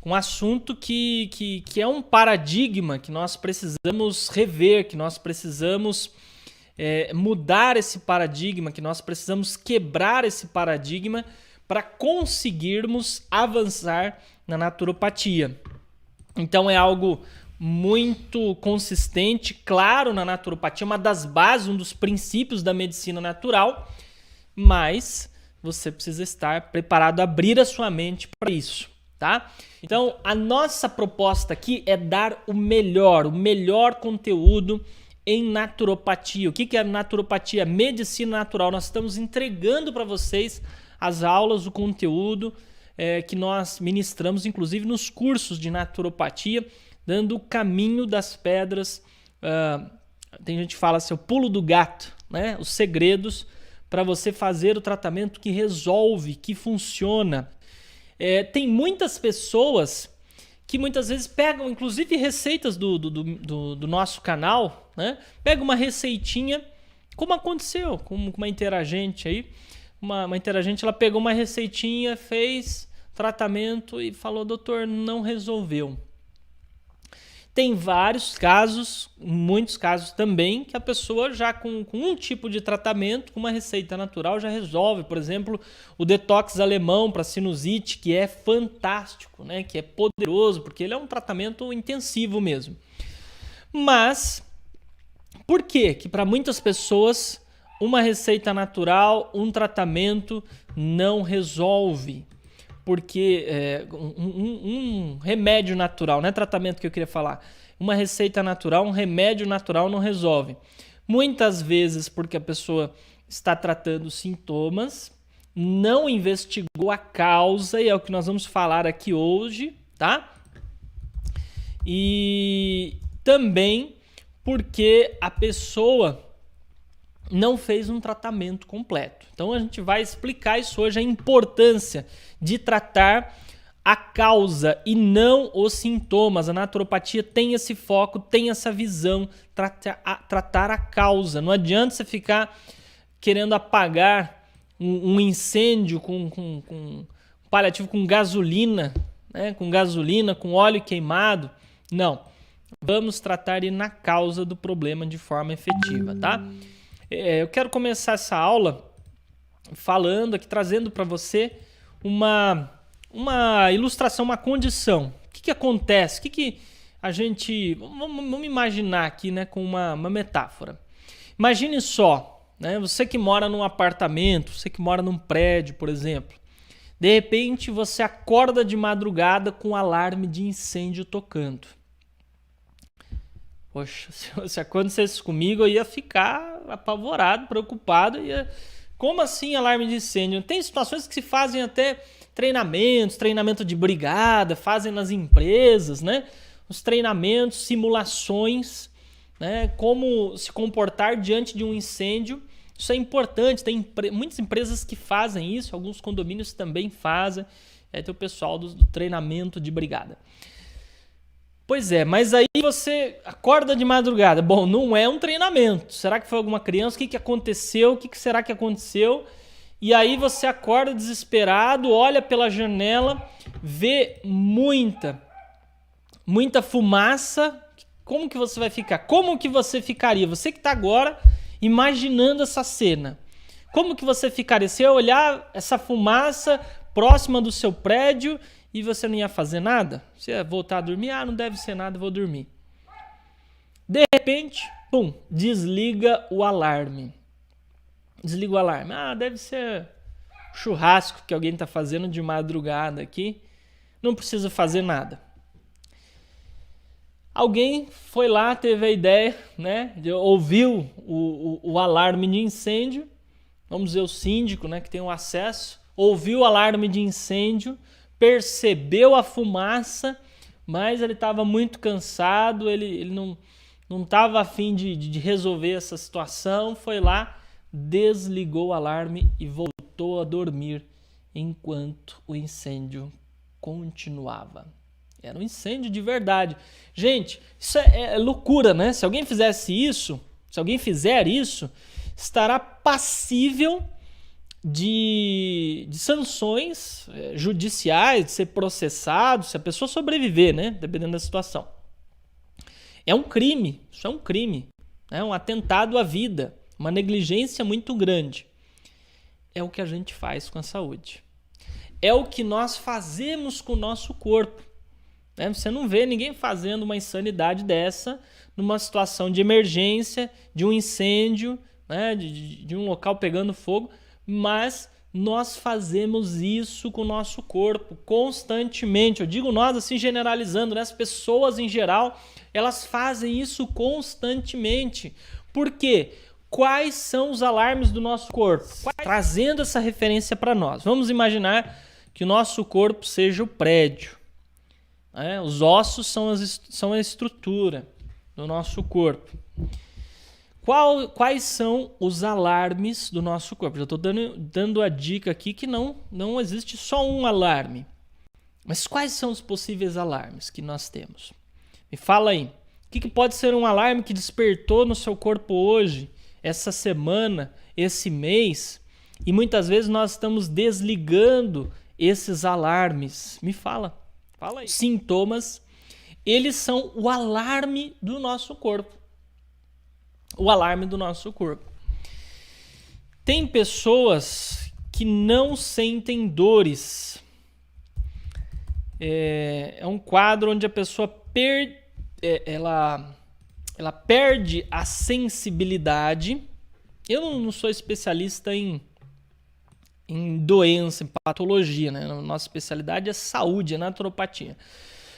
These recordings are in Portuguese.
um assunto que é um paradigma que nós precisamos rever, que nós precisamos mudar esse paradigma, que nós precisamos quebrar esse paradigma para conseguirmos avançar na naturopatia. Então é algo muito consistente, claro, na naturopatia, uma das bases, um dos princípios da medicina natural, mas você precisa estar preparado a abrir a sua mente para isso, tá? Então, a nossa proposta aqui é dar o melhor conteúdo em naturopatia. O que é naturopatia? Medicina natural. Nós estamos entregando para vocês as aulas, o conteúdo que nós ministramos, inclusive nos cursos de naturopatia, dando o caminho das pedras. Tem gente que fala assim, o pulo do gato, né? Os segredos para você fazer o tratamento que resolve, que funciona. Tem muitas pessoas que muitas vezes pegam, inclusive receitas do nosso canal, né? Pega uma receitinha, como aconteceu com uma interagente aí. Uma interagente, ela pegou uma receitinha, fez tratamento e falou, doutor, não resolveu. Tem vários casos, muitos casos também, que a pessoa já com um tipo de tratamento, com uma receita natural, já resolve. Por exemplo, o detox alemão para sinusite, que é fantástico, né? Que é poderoso, porque ele é um tratamento intensivo mesmo. Mas, por quê? Que para muitas pessoas, uma receita natural, um tratamento não resolve. Porque um remédio natural, não é tratamento que eu queria falar, uma receita natural, um remédio natural não resolve. Muitas vezes porque a pessoa está tratando sintomas, não investigou a causa, e é o que nós vamos falar aqui hoje, tá? E também porque a pessoa não fez um tratamento completo. Então a gente vai explicar isso hoje, a importância de tratar a causa e não os sintomas. A naturopatia tem esse foco, tem essa visão, tratar a causa. Não adianta você ficar querendo apagar um incêndio com paliativo com gasolina, né? Com gasolina, com óleo queimado. Não. Vamos tratar na causa do problema de forma efetiva, tá? Eu quero começar essa aula falando aqui, trazendo para você uma ilustração, uma condição. O que acontece? O que a gente... Vamos imaginar aqui, né, com uma metáfora. Imagine só, né, você que mora num apartamento, você que mora num prédio, por exemplo. De repente você acorda de madrugada com um alarme de incêndio tocando. Poxa, se acontecesse isso comigo, eu ia ficar apavorado, preocupado. Como assim alarme de incêndio? Tem situações que se fazem até treinamento de brigada, fazem nas empresas, né? Os treinamentos, simulações, né? Como se comportar diante de um incêndio. Isso é importante, tem muitas empresas que fazem isso, alguns condomínios também fazem. Tem o pessoal do treinamento de brigada. Pois é, mas aí você acorda de madrugada. Bom, não é um treinamento. Será que foi alguma criança? O que aconteceu? O que será que aconteceu? E aí você acorda desesperado, olha pela janela, vê muita fumaça. Como que você vai ficar? Como que você ficaria? Você que está agora imaginando essa cena. Como que você ficaria? Se eu olhar essa fumaça próxima do seu prédio e você não ia fazer nada? Você ia voltar a dormir? Não deve ser nada, vou dormir. De repente, pum, desliga o alarme. Desliga o alarme. Deve ser churrasco que alguém está fazendo de madrugada aqui. Não precisa fazer nada. Alguém foi lá, teve a ideia, né? Ouviu o alarme de incêndio. Vamos dizer o síndico, né, que tem o acesso. Ouviu o alarme de incêndio, percebeu a fumaça, mas ele estava muito cansado, ele não estava a fim de resolver essa situação, foi lá, desligou o alarme e voltou a dormir enquanto o incêndio continuava. Era um incêndio de verdade. Gente, isso é loucura, né? Se alguém fizesse isso, se alguém fizer isso, estará passível de sanções judiciais, de ser processado, se a pessoa sobreviver, né? Dependendo da situação. É um crime, isso é um crime, é um atentado à vida, uma negligência muito grande. É o que a gente faz com a saúde. É o que nós fazemos com o nosso corpo. Né? Você não vê ninguém fazendo uma insanidade dessa numa situação de emergência, de um incêndio, né? de um local pegando fogo, mas nós fazemos isso com o nosso corpo constantemente. Eu digo nós assim generalizando, né? As pessoas em geral, elas fazem isso constantemente. Por quê? Quais são os alarmes do nosso corpo? Trazendo essa referência para nós. Vamos imaginar que o nosso corpo seja o prédio. Né? Os ossos são a estrutura do nosso corpo. Quais são os alarmes do nosso corpo? Já estou dando a dica aqui que não existe só um alarme. Mas quais são os possíveis alarmes que nós temos? Me fala aí. O que pode ser um alarme que despertou no seu corpo hoje, essa semana, esse mês? E muitas vezes nós estamos desligando esses alarmes. Me fala. Fala aí. Sintomas, eles são o alarme do nosso corpo. O alarme do nosso corpo. Tem pessoas que não sentem dores. É um quadro onde a pessoa ela perde a sensibilidade. Eu não sou especialista em doença, em patologia, né? Nossa especialidade é saúde, é naturopatia.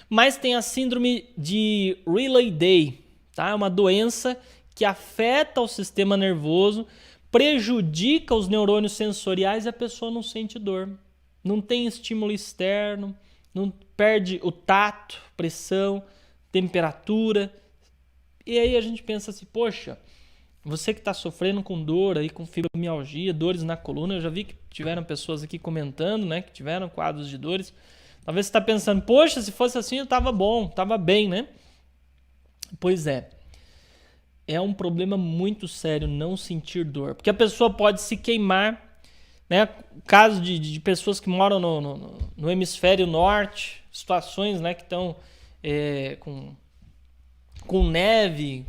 Mas tem a síndrome de Riley-Day, tá? É uma doença que afeta o sistema nervoso, prejudica os neurônios sensoriais e a pessoa não sente dor. Não tem estímulo externo, não perde o tato, pressão, temperatura. E aí a gente pensa assim, poxa, você que está sofrendo com dor, aí, com fibromialgia, dores na coluna, eu já vi que tiveram pessoas aqui comentando, né, que tiveram quadros de dores. Talvez você está pensando, poxa, se fosse assim eu estava bom, estava bem, né? Pois é. É um problema muito sério não sentir dor. Porque a pessoa pode se queimar, né? Caso de pessoas que moram no hemisfério norte, situações, né, que estão com neve,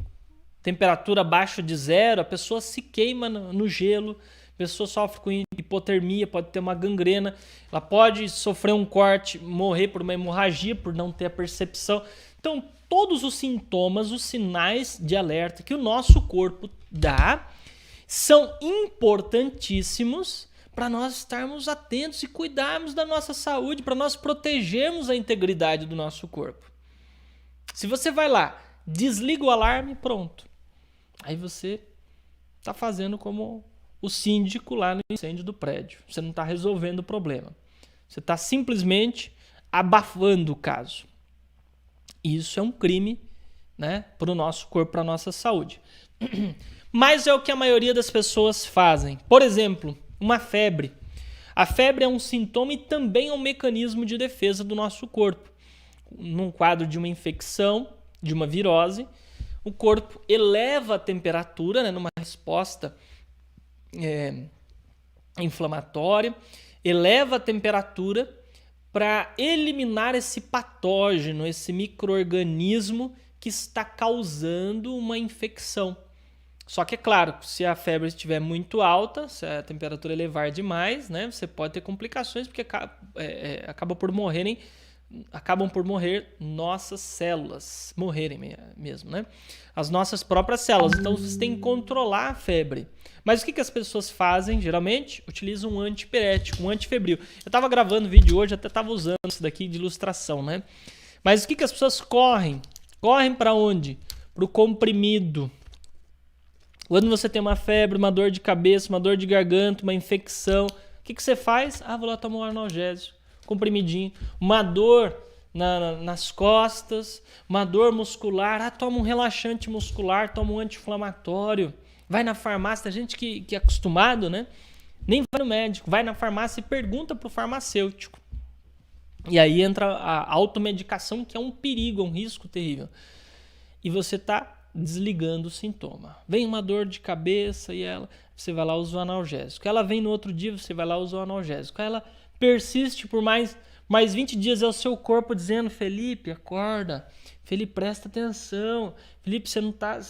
temperatura abaixo de zero, a pessoa se queima no gelo, a pessoa sofre com hipotermia, pode ter uma gangrena, ela pode sofrer um corte, morrer por uma hemorragia, por não ter a percepção. Então, todos os sintomas, os sinais de alerta que o nosso corpo dá são importantíssimos para nós estarmos atentos e cuidarmos da nossa saúde, para nós protegermos a integridade do nosso corpo. Se você vai lá, desliga o alarme, pronto. Aí você está fazendo como o síndico lá no incêndio do prédio. Você não está resolvendo o problema. Você está simplesmente abafando o caso. Isso é um crime, né, para o nosso corpo, para a nossa saúde. Mas é o que a maioria das pessoas fazem. Por exemplo, uma febre. A febre é um sintoma e também é um mecanismo de defesa do nosso corpo. Num quadro de uma infecção, de uma virose, o corpo eleva a temperatura, né, numa resposta inflamatória, eleva a temperatura para eliminar esse patógeno, esse micro-organismo que está causando uma infecção. Só que é claro, se a febre estiver muito alta, se a temperatura elevar demais, né, você pode ter complicações, porque acabam por morrer nossas células, morrerem mesmo, né? As nossas próprias células. Então você tem que controlar a febre. Mas o que as pessoas fazem, geralmente? Utilizam um antipirético, um antifebril. Eu estava gravando vídeo hoje, até estava usando isso daqui de ilustração, né? Mas o que as pessoas correm? Correm para onde? Para o comprimido. Quando você tem uma febre, uma dor de cabeça, uma dor de garganta, uma infecção, o que você faz? Vou lá tomar um analgésico, comprimidinho. Uma dor nas costas, uma dor muscular, toma um relaxante muscular, toma um anti-inflamatório. Vai na farmácia, tem gente que é acostumado, né? Nem vai no médico, vai na farmácia e pergunta pro farmacêutico. E aí entra a automedicação, que é um perigo, é um risco terrível. E você tá desligando o sintoma. Vem uma dor de cabeça e você vai lá usar o analgésico. Ela vem no outro dia, você vai lá usar o analgésico. Ela persiste por mais 20 dias, é o seu corpo dizendo: Felipe, acorda. Felipe, presta atenção. Felipe, você não tá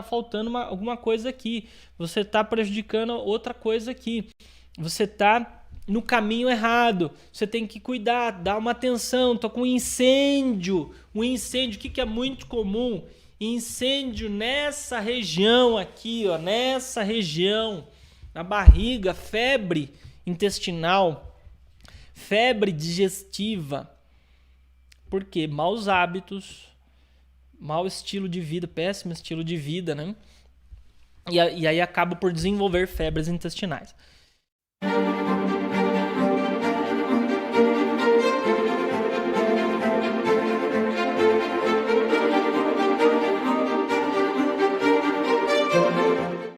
faltando alguma coisa aqui. Você está prejudicando outra coisa aqui. Você está no caminho errado. Você tem que cuidar, dar uma atenção. Tô com um incêndio. Um incêndio, o que é muito comum? Incêndio nessa região aqui, ó, nessa região, na barriga, febre intestinal, febre digestiva. Por quê? Maus hábitos, mau estilo de vida, péssimo estilo de vida, né? E aí acaba por desenvolver febres intestinais.